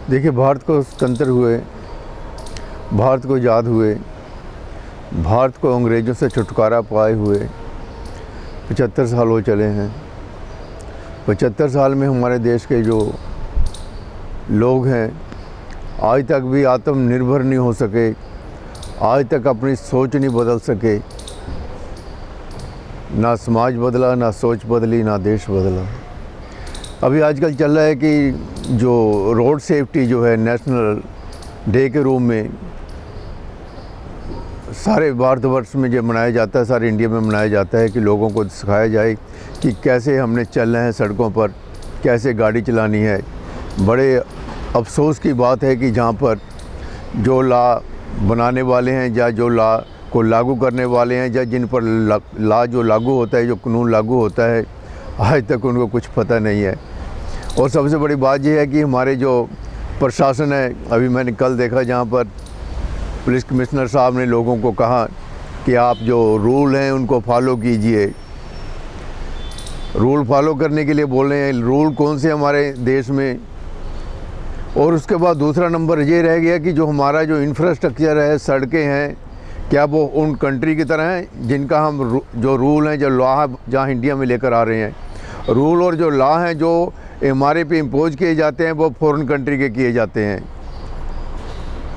देखिए, भारत को स्वतंत्र हुए, भारत को आज़ाद हुए, भारत को अंग्रेज़ों से छुटकारा पाए हुए 75 साल हो चले हैं। 75 साल में हमारे देश के जो लोग हैं आज तक भी आत्मनिर्भर नहीं हो सके, आज तक अपनी सोच नहीं बदल सके। ना समाज बदला, ना सोच बदली, ना देश बदला। अभी आजकल चल रहा है कि जो रोड सेफ्टी जो है नेशनल डे के रूप में सारे भारतवर्ष में जो मनाया जाता है, सारे इंडिया में मनाया जाता है कि लोगों को सिखाया जाए कि कैसे हमने चलना है सड़कों पर, कैसे गाड़ी चलानी है। बड़े अफसोस की बात है कि जहाँ पर जो लॉ बनाने वाले हैं या जो लॉ को लागू करने वाले हैं या जिन पर लॉ जो लागू होता है, जो कानून लागू होता है, आज तक उनको कुछ पता नहीं है। और सबसे बड़ी बात यह है कि हमारे जो प्रशासन है, अभी मैंने कल देखा जहाँ पर पुलिस कमिश्नर साहब ने लोगों को कहा कि आप जो रूल हैं उनको फॉलो कीजिए। रूल फॉलो करने के लिए बोल रहे हैं, रूल कौन से हमारे देश में। और उसके बाद दूसरा नंबर ये रह गया कि जो हमारा जो इंफ्रास्ट्रक्चर है, सड़कें हैं, क्या वो उन कंट्री की तरह हैं जिनका हम जो रूल हैं, जो लॉ जहाँ इंडिया में लेकर आ रहे हैं। रूल और जो लॉ हैं जो हमारे पे इम्पोज किए जाते हैं वो फॉरेन कंट्री के किए जाते हैं।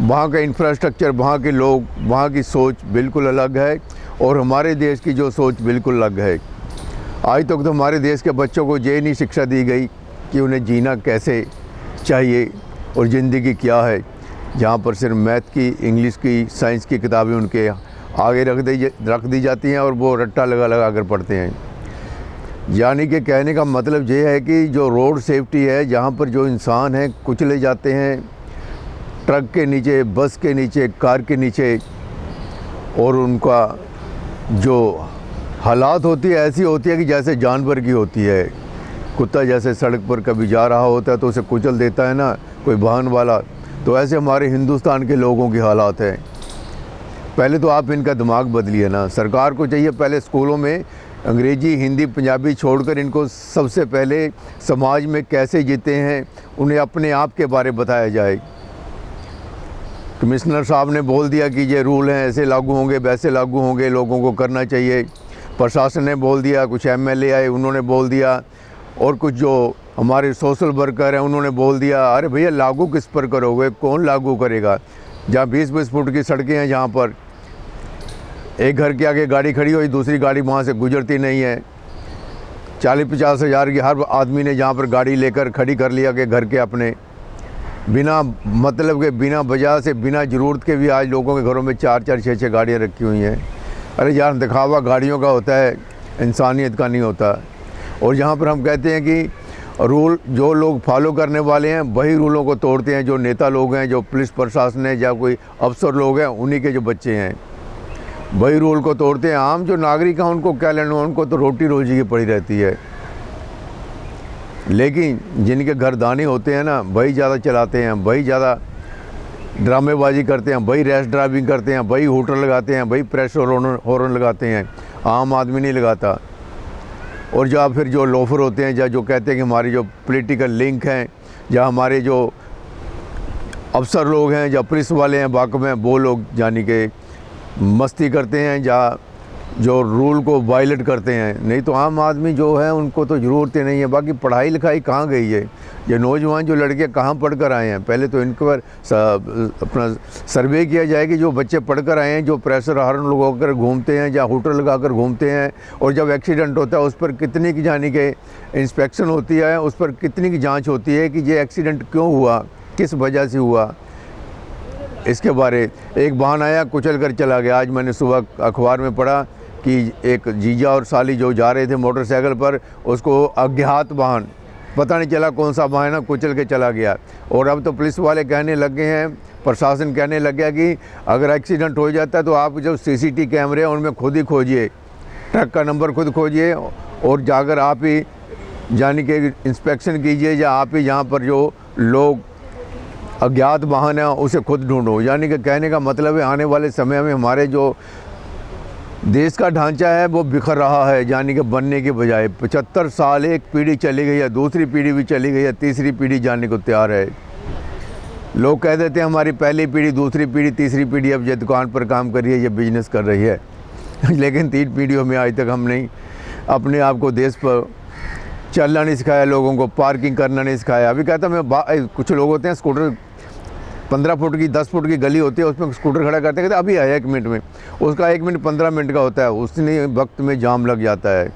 वहाँ का इंफ्रास्ट्रक्चर, वहाँ के लोग, वहाँ की सोच बिल्कुल अलग है और हमारे देश की जो सोच बिल्कुल अलग है। आज तक तो हमारे देश के बच्चों को ये नहीं शिक्षा दी गई कि उन्हें जीना कैसे चाहिए और ज़िंदगी क्या है। जहाँ पर सिर्फ मैथ की, इंग्लिश की, साइंस की किताबें उनके आगे रख दी जाती हैं और वो रट्टा लगा कर पढ़ते हैं। यानी कि कहने का मतलब ये है कि जो रोड सेफ्टी है, जहाँ पर जो इंसान हैं कुचले जाते हैं ट्रक के नीचे, बस के नीचे, कार के नीचे, और उनका जो हालात होती है ऐसी होती है कि जैसे जानवर की होती है। कुत्ता जैसे सड़क पर कभी जा रहा होता है तो उसे कुचल देता है ना कोई वाहन वाला, तो ऐसे हमारे हिंदुस्तान के लोगों की हालात हैं। पहले तो आप इनका दिमाग बदलिए ना। सरकार को चाहिए पहले स्कूलों में अंग्रेजी, हिंदी, पंजाबी छोड़कर इनको सबसे पहले समाज में कैसे जीते हैं उन्हें अपने आप के बारे बताया जाए। कमिश्नर साहब ने बोल दिया कि ये रूल हैं, ऐसे लागू होंगे, वैसे लागू होंगे, लोगों को करना चाहिए। प्रशासन ने बोल दिया, कुछ एमएलए आए उन्होंने बोल दिया, और कुछ जो हमारे सोशल वर्कर हैं उन्होंने बोल दिया। अरे भैया, लागू किस पर करोगे? कौन लागू करेगा? जहाँ 20-20 फुट की सड़कें हैं, जहाँ पर एक घर के आगे गाड़ी खड़ी हुई, दूसरी गाड़ी वहाँ से गुजरती नहीं है। 40-50 हज़ार की हर आदमी ने जहाँ पर गाड़ी लेकर खड़ी कर लिया कि घर के अपने, बिना मतलब के, बिना वजह से, बिना ज़रूरत के भी आज लोगों के घरों में 4-4, 6-6 गाड़ियाँ रखी हुई हैं। अरे यार, दिखावा गाड़ियों का होता है, इंसानियत का नहीं होता। और जहाँ पर हम कहते हैं कि रूल जो लोग फॉलो करने वाले हैं वही रूलों को तोड़ते हैं। जो नेता लोग हैं, जो पुलिस प्रशासन है या कोई अफसर लोग हैं, उन्हीं के जो बच्चे हैं वही रूल को तोड़ते हैं। आम जो नागरिक हैं उनको क्या लेना, उनको तो रोटी रोजी की पड़ी रहती है। लेकिन जिनके घरदानी होते हैं ना, वही ज़्यादा चलाते हैं, वही ज़्यादा ड्रामेबाजी करते हैं, वही रैश ड्राइविंग करते हैं, वही हूटर लगाते हैं, वही प्रेशर हॉर्न लगाते हैं। आम आदमी नहीं लगाता। और या फिर जो लोफर होते हैं, या जो कहते हैं कि हमारी जो पॉलिटिकल लिंक हैं, या हमारे जो अफसर लोग हैं, या पुलिस वाले हैं, वाकई में वो लोग यानी कि मस्ती करते हैं या जो रूल को वायलेट करते हैं। नहीं तो आम आदमी जो है उनको तो ज़रूरत ही नहीं है। बाकी पढ़ाई लिखाई कहाँ गई है? ये नौजवान जो लड़के कहाँ पढ़ कर आए हैं? पहले तो इनके पर अपना सर्वे किया जाए कि जो बच्चे पढ़ कर आए हैं, जो प्रेशर हॉर्न लगाकर घूमते हैं या हूटर लगाकर घूमते हैं, और जब एक्सीडेंट होता है उस पर कितनी की जानी के इंस्पेक्शन होती है, उस पर कितनी की जाँच होती है कि ये एक्सीडेंट क्यों हुआ, किस वजह से हुआ। इसके बारे एक वाहन आया, कुचल कर चला गया। आज मैंने सुबह अखबार में पढ़ा कि एक जीजा और साली जो जा रहे थे मोटरसाइकिल पर, उसको अज्ञात वाहन, पता नहीं चला कौन सा वाहन है, कुचल के चला गया। और अब तो पुलिस वाले कहने लगे हैं, प्रशासन कहने लग गया कि अगर एक्सीडेंट हो जाता है तो आप जो सीसीटीवी कैमरे हैं उनमें खुद ही खोजिए, ट्रक का नंबर खुद खोजिए, और जाकर आप ही यानी कि इंस्पेक्शन कीजिए, या आप ही यहाँ पर जो लोग अज्ञात वाहन है उसे खुद ढूंढो। यानी कि कहने का मतलब है आने वाले समय में हमारे जो देश का ढांचा है वो बिखर रहा है, यानी कि बनने के बजाय। 75 साल एक पीढ़ी चली गई है, दूसरी पीढ़ी भी चली गई है, तीसरी पीढ़ी जाने को तैयार है। लोग कह देते हैं हमारी पहली पीढ़ी, दूसरी पीढ़ी, तीसरी पीढ़ी अब ये दुकान पर काम कर रही है, ये बिजनेस कर रही है लेकिन 3 पीढ़ियों में आज तक हम नहीं अपने आप को देश पर चलना नहीं सिखाया, लोगों को पार्किंग करना नहीं सिखाया। अभी कहता मैं कुछ लोग होते हैं स्कूटर 15 फुट की 10 फुट की गली होती है, उसमें स्कूटर खड़ा करते कहते अभी आया 1 मिनट में, उसका 1 मिनट 15 मिनट का होता है, उतने वक्त में जाम लग जाता है।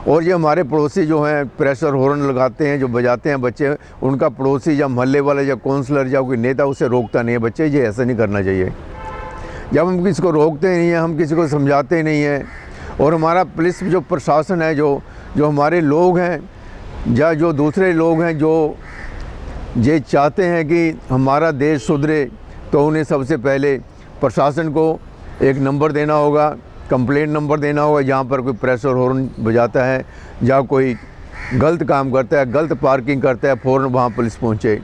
और ये हमारे पड़ोसी जो हैं प्रेशर हॉर्न लगाते हैं, जो बजाते हैं बच्चे, उनका पड़ोसी या मोहल्ले वाला या काउंसलर या कोई नेता उसे रोकता नहीं है, बच्चे ये ऐसा नहीं करना चाहिए। जब हम किसी को रोकते नहीं हैं, हम किसी को समझाते नहीं हैं, और हमारा पुलिस जो प्रशासन है, जो हमारे लोग हैं या जो दूसरे लोग हैं जो ये चाहते हैं कि हमारा देश सुधरे, तो उन्हें सबसे पहले प्रशासन को एक नंबर देना होगा, कंप्लेंट नंबर देना होगा, जहाँ पर कोई प्रेशर हॉर्न बजाता है या कोई गलत काम करता है, गलत पार्किंग करता है, फ़ौरन वहाँ पुलिस पहुँचे,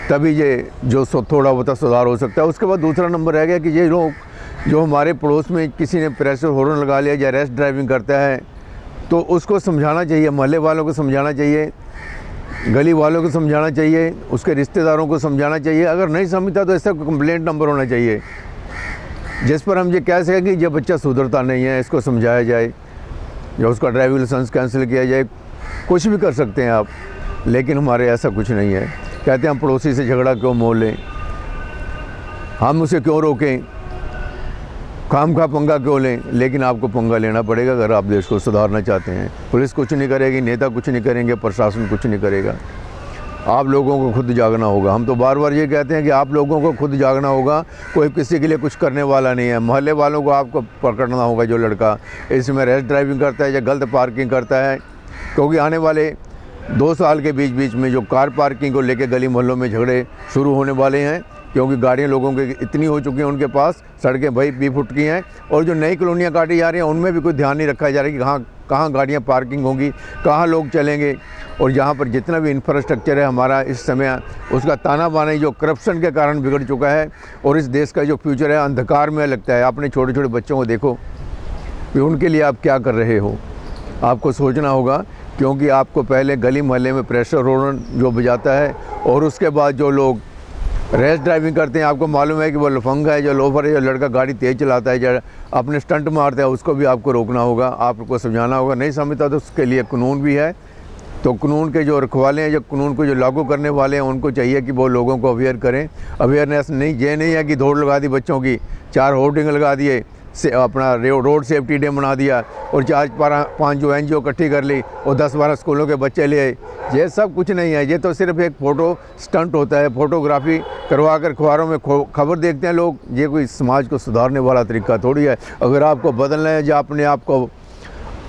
तभी ये जो थोड़ा बहुत सुधार हो सकता है। उसके बाद दूसरा नंबर रह गया कि ये लोग जो हमारे पड़ोस में किसी ने प्रेशर हॉर्न लगा लिया या रैश ड्राइविंग करता है, तो उसको समझाना चाहिए, मोहल्ले वालों को समझाना चाहिए, गली वालों को समझाना चाहिए, उसके रिश्तेदारों को समझाना चाहिए। अगर नहीं समझता तो ऐसा कंप्लेंट नंबर होना चाहिए जिस पर हम ये कह सकें कि ये बच्चा सुधरता नहीं है, इसको समझाया जाए या उसका ड्राइविंग लाइसेंस कैंसिल किया जाए। कुछ भी कर सकते हैं आप, लेकिन हमारे ऐसा कुछ नहीं है। कहते हैं हम पड़ोसी से झगड़ा क्यों मोल लें, हम उसे क्यों रोकें, काम का पंगा क्यों लें, लेकिन आपको पंगा लेना पड़ेगा अगर आप देश को सुधारना चाहते हैं। पुलिस कुछ नहीं करेगी, नेता कुछ नहीं करेंगे, प्रशासन कुछ नहीं करेगा, आप लोगों को खुद जागना होगा। हम तो बार बार ये कहते हैं कि आप लोगों को खुद जागना होगा, कोई किसी के लिए कुछ करने वाला नहीं है। मोहल्ले वालों को आपको पकड़ना होगा, जो लड़का इसमें रैश ड्राइविंग करता है या गलत पार्किंग करता है, क्योंकि आने वाले 2 साल के बीच में जो कार पार्किंग को लेकर गली मोहल्लों में झगड़े शुरू होने वाले हैं, क्योंकि गाड़ियाँ लोगों की इतनी हो चुकी हैं उनके पास, सड़कें भाई 20 फुट की हैं, और जो नई कॉलोनियाँ काटी जा रही हैं उनमें भी कोई ध्यान नहीं रखा जा रहा है कि कहाँ गाड़ियाँ पार्किंग होंगी, कहाँ लोग चलेंगे। और यहाँ पर जितना भी इंफ्रास्ट्रक्चर है हमारा इस समय, उसका ताना बाना जो करप्शन के कारण बिगड़ चुका है, और इस देश का जो फ्यूचर है अंधकार में लगता है। अपने छोटे छोटे बच्चों को देखो कि उनके लिए आप क्या कर रहे हो, आपको सोचना होगा, क्योंकि आपको पहले गली मोहल्ले में प्रेशर हॉर्न जो बजाता है, और उसके बाद जो लोग रैश ड्राइविंग करते हैं, आपको मालूम है कि वो लफंगा है, जो लोफर है, जो लड़का गाड़ी तेज़ चलाता है, जो अपने स्टंट मारता है, उसको भी आपको रोकना होगा, आपको समझाना होगा। नहीं समझता तो उसके लिए कानून भी है, तो कानून के जो रखवाले हैं, जो कानून को जो लागू करने वाले हैं, उनको चाहिए कि वो लोगों को अवेयर करें। अवेयरनेस नहीं, ये नहीं है कि दौड़ लगा दी बच्चों की, 4 होर्डिंग लगा दिए, से अपना रोड सेफ्टी डे मना दिया, और 4-5 जो NGO इकट्ठी कर ली और 10-12 स्कूलों के बच्चे ले आए। ये सब कुछ नहीं है, ये तो सिर्फ एक फ़ोटो स्टंट होता है। फ़ोटोग्राफी करवा कर अखबारों में खबर देखते हैं लोग, ये कोई समाज को सुधारने वाला तरीका थोड़ी है। अगर आपको बदलना है, या अपने आप को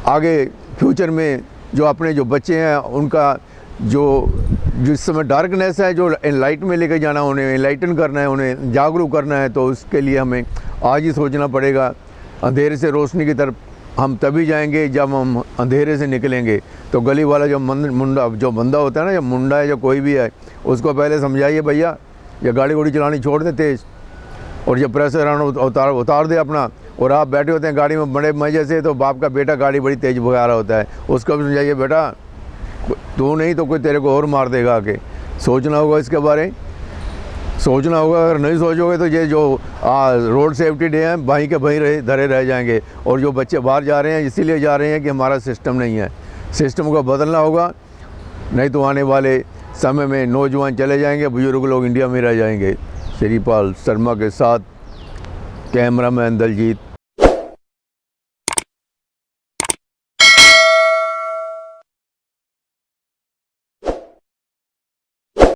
आगे फ्यूचर में जो अपने जो बच्चे हैं उनका जो जिस समय डार्कनेस है, जो लाइट में लेकर जाना, उन्हें एनलाइटन करना है, उन्हें जागरूक करना है, तो उसके लिए हमें आज ही सोचना पड़ेगा। अंधेरे से रोशनी की तरफ हम तभी जाएंगे जब हम अंधेरे से निकलेंगे। तो गली वाला जो बंदा होता है ना, या मुंडा है, जो कोई भी है, उसको पहले समझाइए भैया ये गाड़ी घोड़ी चलानी छोड़ दे तेज़, और जब प्रेशर उतार दे अपना, और आप बैठे होते हैं गाड़ी में बड़े मज़े से, तो बाप का बेटा गाड़ी बड़ी तेज़ भगा रहा होता है, उसको भी समझाइए बेटा तू नहीं तो कोई तेरे को और मार देगा आके। सोचना होगा इसके बारे, सोचना होगा। अगर नहीं सोचोगे तो ये जो रोड सेफ्टी डे है वहीं के वहीं धरे रह जाएंगे। और जो बच्चे बाहर जा रहे हैं इसीलिए जा रहे हैं कि हमारा सिस्टम नहीं है, सिस्टम को बदलना होगा, नहीं तो आने वाले समय में नौजवान चले जाएंगे, बुजुर्ग लोग इंडिया में रह जाएंगे। श्रीपाल शर्मा के साथ कैमरामैन दलजीत।